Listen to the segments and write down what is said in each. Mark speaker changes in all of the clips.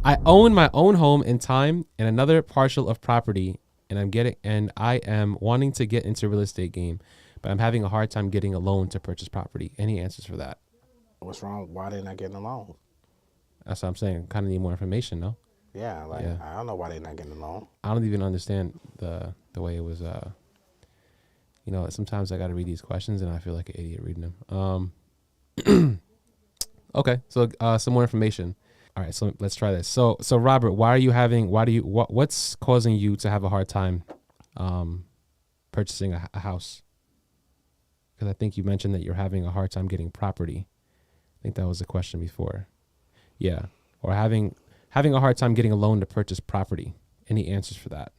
Speaker 1: I own my own home in time and another partial of property, and I am wanting to get into real estate game, but I'm having a hard time getting a loan to purchase property. Any answers for that?
Speaker 2: What's wrong? Why they not getting a loan?
Speaker 1: That's what I'm saying. Kind of need more information, no?
Speaker 2: Yeah, like
Speaker 1: Yeah.
Speaker 2: I don't know why they not getting a loan.
Speaker 1: I don't even understand the way it was. Sometimes I got to read these questions and I feel like an idiot reading them. Okay, so some more information. All right, so let's try this. So Robert, what's causing you to have a hard time purchasing a house? Because I think you mentioned that you're having a hard time getting property. I think that was the question before. Yeah, or having a hard time getting a loan to purchase property. Any answers for that?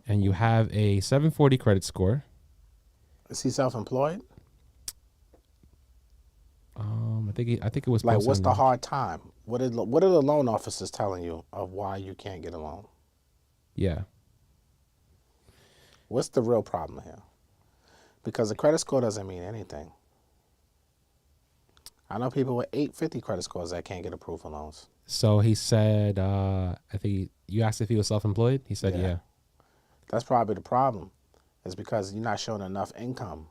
Speaker 1: And you have a 740 credit score.
Speaker 2: Is he self-employed?
Speaker 1: I think it was
Speaker 2: Like,
Speaker 1: posted
Speaker 2: what's
Speaker 1: on
Speaker 2: the hard time? What are the loan officers telling you of why you can't get a loan?
Speaker 1: Yeah.
Speaker 2: What's the real problem here? Because the credit score doesn't mean anything. I know people with 850 credit scores that can't get approved for loans.
Speaker 1: So he said, I think you asked if he was self-employed. He said, yeah.
Speaker 2: That's probably the problem. It's because you're not showing enough income.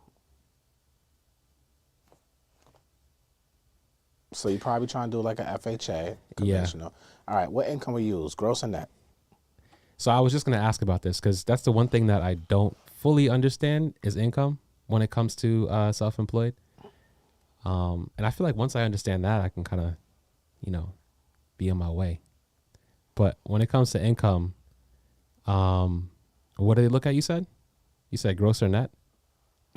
Speaker 2: So you're probably trying to do like a FHA, conventional. Yeah. All right, what income we use, gross or net?
Speaker 1: So I was just going to ask about this because that's the one thing that I don't fully understand is income when it comes to self-employed. And I feel like once I understand that, I can kind of, be on my way. But when it comes to income, what do they look at? You said gross or net?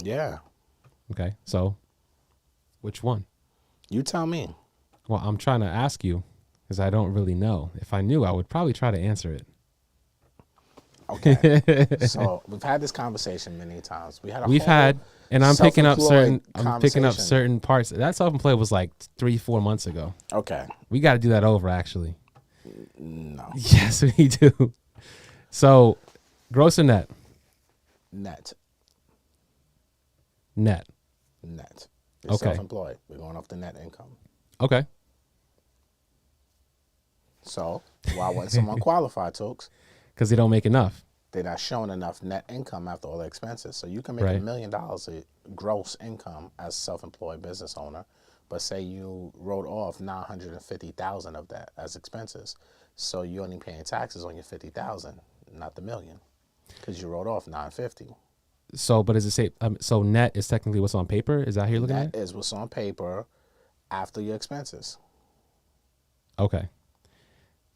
Speaker 2: Yeah.
Speaker 1: Okay. So which one?
Speaker 2: You tell me.
Speaker 1: Well, I'm trying to ask you because I don't really know. If I knew, I would probably try to answer it.
Speaker 2: Okay. So we've had this conversation many times.
Speaker 1: And I'm picking up certain parts. That self-employed was like 3-4 months ago.
Speaker 2: Okay.
Speaker 1: We got to do that over, actually.
Speaker 2: No.
Speaker 1: Yes, we do. So, gross or net?
Speaker 2: Net.
Speaker 1: Net.
Speaker 2: You're self-employed. We're going off the net income.
Speaker 1: Okay.
Speaker 2: So, why wouldn't someone qualify, Tokes?
Speaker 1: Because they don't make enough.
Speaker 2: They're not showing enough net income after all the expenses. So you can make $1 million of gross income as a self-employed business owner, but say you wrote off $950,000 of that as expenses. So you're only paying taxes on your $50,000, not the $1 million, because you wrote off $950,000.
Speaker 1: So, but does it say? So net is technically what's on paper. Is that how you're looking at it?
Speaker 2: That is what's on paper after your expenses.
Speaker 1: Okay.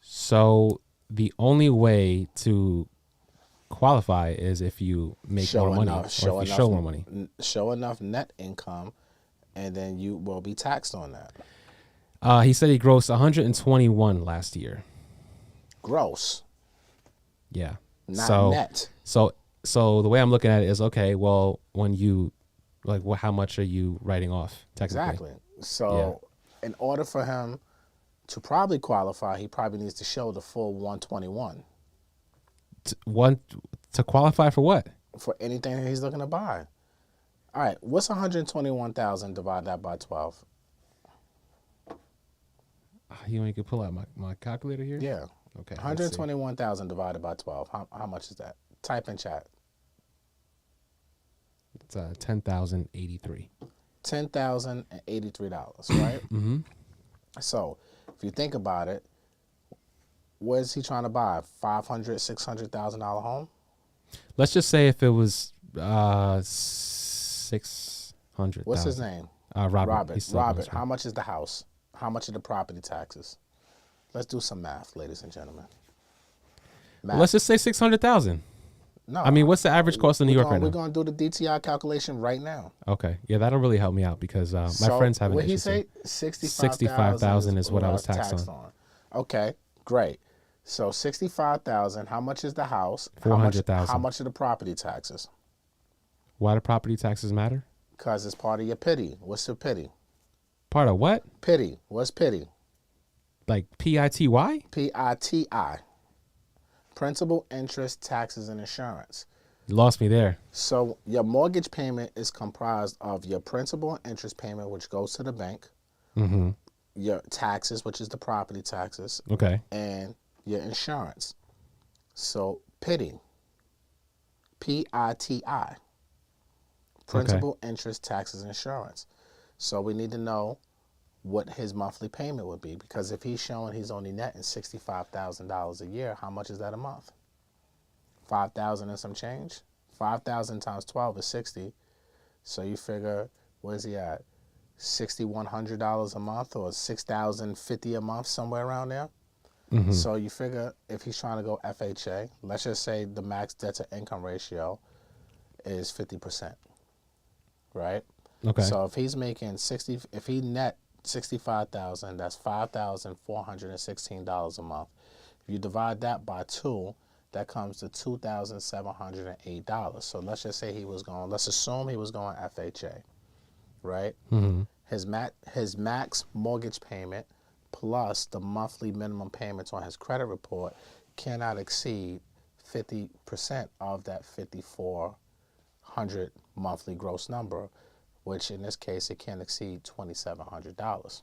Speaker 1: So the only way to qualify is if you make more money or if you show more money.
Speaker 2: Show enough net income, and then you will be taxed on that.
Speaker 1: He said he grossed 121 last year.
Speaker 2: Gross.
Speaker 1: Yeah.
Speaker 2: Not net.
Speaker 1: So the way I'm looking at it is, okay, well, when you, how much are you writing off technically?
Speaker 2: Exactly. So in order for him to probably qualify, he probably needs to show the full 121.
Speaker 1: To qualify for what?
Speaker 2: For anything that he's looking to buy. All right, what's 121,000 divided that by 12?
Speaker 1: You can pull out my calculator here?
Speaker 2: Yeah.
Speaker 1: Okay.
Speaker 2: 121,000 divided by 12. How much is that? Type in chat.
Speaker 1: It's $10,083.
Speaker 2: $10,083, right?
Speaker 1: Mm-hmm.
Speaker 2: So if you think about it, what is he trying to buy? $500,000, $600,000 home?
Speaker 1: Let's just say if it was $600,000.
Speaker 2: What's his name?
Speaker 1: Robert.
Speaker 2: Robert. How much is the house? How much are the property taxes? Let's do some math, ladies and gentlemen.
Speaker 1: Well, let's just say $600,000.
Speaker 2: No.
Speaker 1: I mean, what's the average cost in New York right now?
Speaker 2: We're going to do the DTI calculation right now.
Speaker 1: Okay. Yeah, that'll really help me out because my friends have an issue.
Speaker 2: What he say?
Speaker 1: $65,000 is what I was taxed on.
Speaker 2: Okay, great. So $65,000. How much is the house?
Speaker 1: $400,000.
Speaker 2: How much are the property taxes?
Speaker 1: Why do property taxes matter?
Speaker 2: Because it's part of your pity. What's your pity?
Speaker 1: Part of what?
Speaker 2: Pity. What's pity?
Speaker 1: Like PITY?
Speaker 2: PITI. Principal, interest, taxes, and insurance.
Speaker 1: You lost me there.
Speaker 2: So your mortgage payment is comprised of your principal and interest payment, which goes to the bank.
Speaker 1: Mm-hmm.
Speaker 2: your taxes, which is the property taxes,
Speaker 1: Okay.
Speaker 2: and your insurance. So PITI, PITI, principal, interest, taxes, insurance. So we need to know what his monthly payment would be, because if he's showing he's only netting $65,000 a year, how much is that a month? 5,000 and some change. 5,000 times 12 is 60. So you figure, where's he at? $6,100 a month, or $6,050 a month, somewhere around there.
Speaker 1: Mm-hmm.
Speaker 2: So you figure if he's trying to go FHA, let's just say the max debt to income ratio is 50%, right?
Speaker 1: Okay.
Speaker 2: So if he's making if he net 65,000, that's $5,416 a month. If you divide that by 2, that comes to $2,708. So let's just say let's assume he was going FHA, right?
Speaker 1: Mm-hmm.
Speaker 2: His max mortgage payment plus the monthly minimum payments on his credit report cannot exceed 50% of that 5,400 monthly gross number, which in this case it can't exceed $2,700,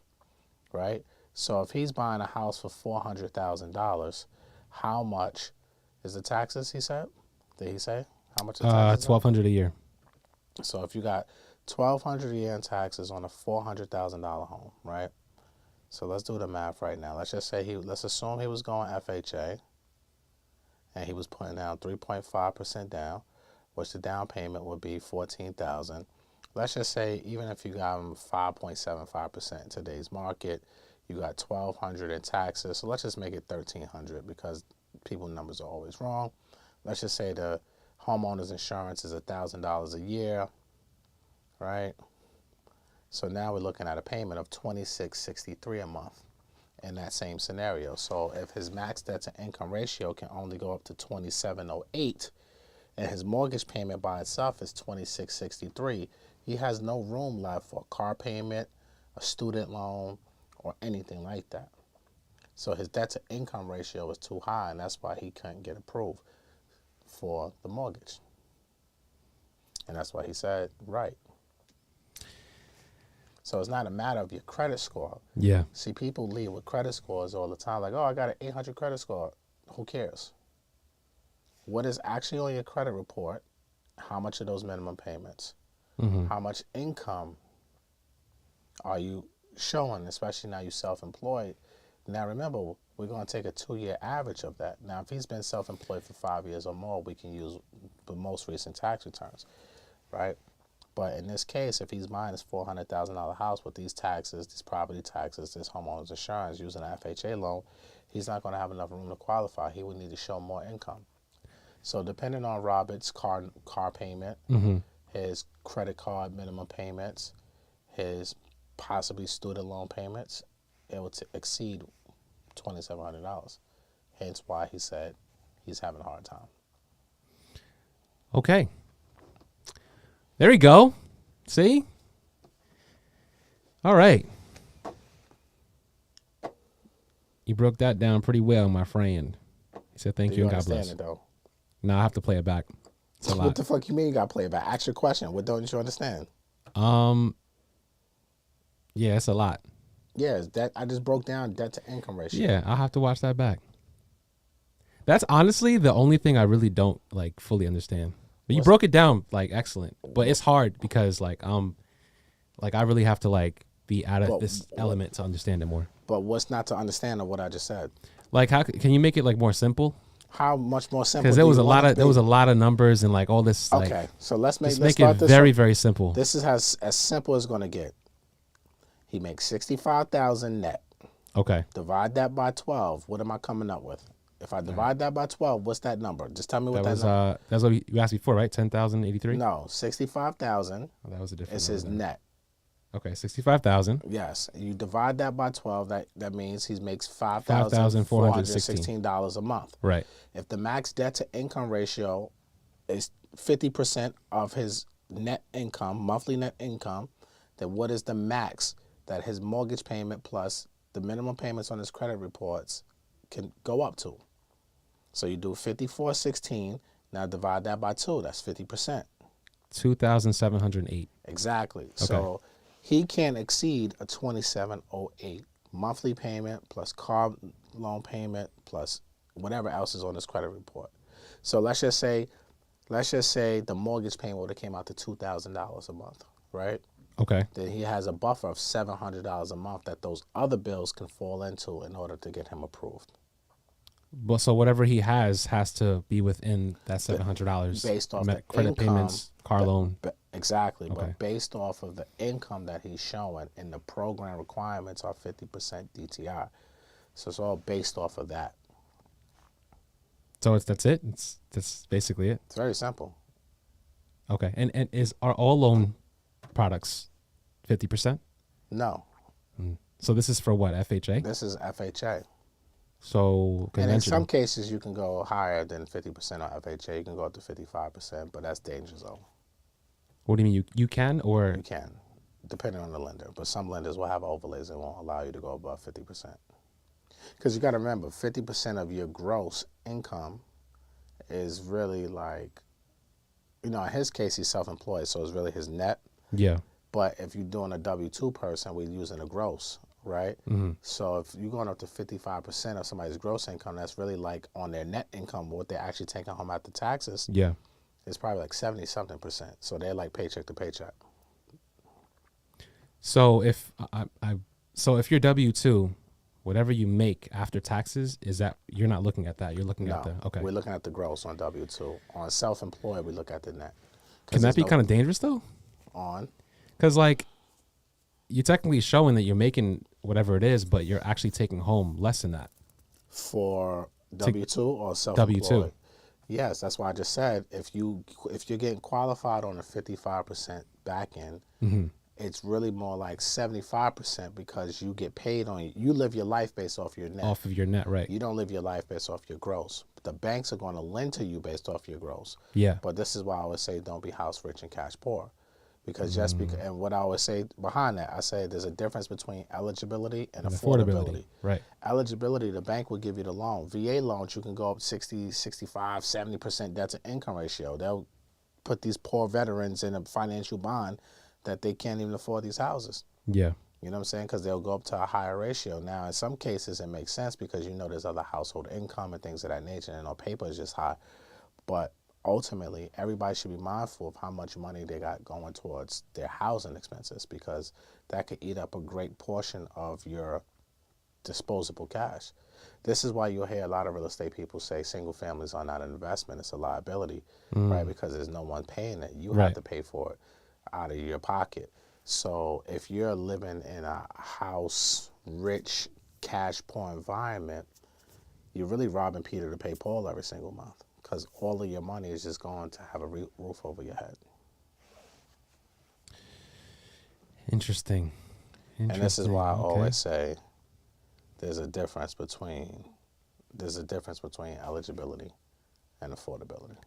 Speaker 2: right? So if he's buying a house for $400,000, how much is the taxes? He said? Did he say how much the taxes?
Speaker 1: $1,200 a year.
Speaker 2: So if you got $1,200 a year in taxes on a $400,000 home, right? So let's do the math right now. Let's assume he was going FHA, and he was putting down 3.5% down, which the down payment would be $14,000. Let's just say even if you got him 5.75% in today's market, you got $1,200 in taxes. So let's just make it $1,300, because people's numbers are always wrong. Let's just say the homeowner's insurance is $1,000 a year, right? So now we're looking at a payment of $2,663 a month in that same scenario. So if his max debt to income ratio can only go up to 2708, and his mortgage payment by itself is $2,663, he has no room left for a car payment, a student loan, or anything like that. So his debt to income ratio is too high, and that's why he couldn't get approved for the mortgage. And that's why he said, right. So it's not a matter of your credit score.
Speaker 1: Yeah.
Speaker 2: See, people leave with credit scores all the time, like, oh, I got an 800 credit score. Who cares? What is actually on your credit report? How much are those minimum payments?
Speaker 1: Mm-hmm.
Speaker 2: How much income are you showing, especially now you're self-employed? Now, remember, we're going to take a 2-year average of that. Now, if he's been self-employed for 5 years or more, we can use the most recent tax returns, right? But in this case, if he's buying this $400,000 house with these taxes, these property taxes, this homeowner's insurance, using an FHA loan, he's not going to have enough room to qualify. He would need to show more income. So depending on Robert's car payment,
Speaker 1: Mm-hmm.
Speaker 2: his credit card minimum payments, his possibly student loan payments, it would exceed $2,700. Hence why he said he's having a hard time.
Speaker 1: Okay. There we go. See? All right. You broke that down pretty well, my friend. He said thank you and God bless.
Speaker 2: It, though?
Speaker 1: No, I have to play it back. It's a lot.
Speaker 2: What the fuck you mean you got to play it back? Ask your question. What don't you understand?
Speaker 1: Yeah, it's a lot.
Speaker 2: Yeah, I just broke down debt to income ratio.
Speaker 1: Yeah, I'll have to watch that back. That's honestly the only thing I really don't like fully understand. But you broke it down like excellent. But it's hard because like I really have to like be out of this element to understand it more.
Speaker 2: But what's not to understand of what I just said?
Speaker 1: Like how can you make it like more simple?
Speaker 2: How much more simple?
Speaker 1: Because there was a lot of numbers and like all this. Like,
Speaker 2: okay, so let's make
Speaker 1: it very very simple.
Speaker 2: This is as simple as going to get. He makes $65,000 net.
Speaker 1: Okay.
Speaker 2: Divide that by 12. What am I coming up with? If I divide that by 12, what's that number? Just tell me what that number.
Speaker 1: That's what you asked before, right? 10,083.
Speaker 2: No, 65,000.
Speaker 1: Oh, that was a different.
Speaker 2: It says net.
Speaker 1: Okay, 65,000.
Speaker 2: Yes, you divide that by 12. That means he makes $5,416 a month.
Speaker 1: Right.
Speaker 2: If the max debt to income ratio is 50% of his net income, monthly net income, then what is the max that his mortgage payment plus the minimum payments on his credit reports can go up to? So you do 5416. Now divide that by 2. That's 50%.
Speaker 1: 2,708.
Speaker 2: Exactly.
Speaker 1: Okay.
Speaker 2: So he can't exceed a 2708 monthly payment plus car loan payment plus whatever else is on his credit report. So let's just say the mortgage payment would have came out to $2,000 a month, right?
Speaker 1: Okay.
Speaker 2: Then he has a buffer of $700 a month that those other bills can fall into in order to get him approved.
Speaker 1: But so whatever he has to be within that $700
Speaker 2: based off the
Speaker 1: credit
Speaker 2: income,
Speaker 1: payments, car loan.
Speaker 2: Exactly,
Speaker 1: Okay.
Speaker 2: but based off of the income that he's showing, and the program requirements are 50% DTI, so it's all based off of that.
Speaker 1: So that's it. That's basically it.
Speaker 2: It's very simple.
Speaker 1: Okay. And are all loan products 50%?
Speaker 2: No.
Speaker 1: So this is for what, FHA?
Speaker 2: This is FHA.
Speaker 1: So
Speaker 2: and in some cases you can go higher than 50% on FHA. You can go up to 55%, but that's danger zone.
Speaker 1: What do you mean? You can, or
Speaker 2: you can, depending on the lender. But some lenders will have overlays that won't allow you to go above 50%. Because you got to remember, 50% of your gross income is really like, in his case, he's self-employed, so it's really his net.
Speaker 1: Yeah.
Speaker 2: But if you're doing a W-2 person, we're using a gross, right?
Speaker 1: Mm-hmm.
Speaker 2: So if you're going up to 55% of somebody's gross income, that's really like on their net income, what they're actually taking home after taxes.
Speaker 1: Yeah.
Speaker 2: It's probably like 70-something%. So they're like paycheck to paycheck.
Speaker 1: So if if you're W-2, whatever you make after taxes, is that you're not looking at that? You're looking at the okay.
Speaker 2: We're looking at the gross on W-2. On self-employed, we look at the net.
Speaker 1: Can that be kind of dangerous though? Because like you're technically showing that you're making whatever it is, but you're actually taking home less than that.
Speaker 2: For W-2 or self-employed?
Speaker 1: W-2.
Speaker 2: Yes, that's why I just said if you're getting qualified on a 55% back end,
Speaker 1: mm-hmm.
Speaker 2: it's really more like 75% because you get paid on you live your life based off your net.
Speaker 1: Off of your net, right?
Speaker 2: You don't live your life based off your gross. The banks are going to lend to you based off your gross.
Speaker 1: Yeah.
Speaker 2: But this is why I always say don't be house rich and cash poor. Because and what I always say behind that, I say there's a difference between eligibility and affordability.
Speaker 1: Right.
Speaker 2: Eligibility, the bank will give you the loan. VA loans, you can go up 60, 65, 70% debt to income ratio. They'll put these poor veterans in a financial bond that they can't even afford these houses.
Speaker 1: Yeah.
Speaker 2: You know what I'm saying? Because they'll go up to a higher ratio. Now, in some cases, it makes sense because there's other household income and things of that nature, and on paper it's just high. But ultimately, everybody should be mindful of how much money they got going towards their housing expenses, because that could eat up a great portion of your disposable cash. This is why you'll hear a lot of real estate people say single families are not an investment, it's a liability, right? Because there's no one paying it. You have to pay for it out of your pocket. So if you're living in a house-rich, cash-poor environment, you're really robbing Peter to pay Paul every single month, because all of your money is just going to have a roof over your head.
Speaker 1: Interesting.
Speaker 2: And this is why I always say there's a difference between eligibility and affordability.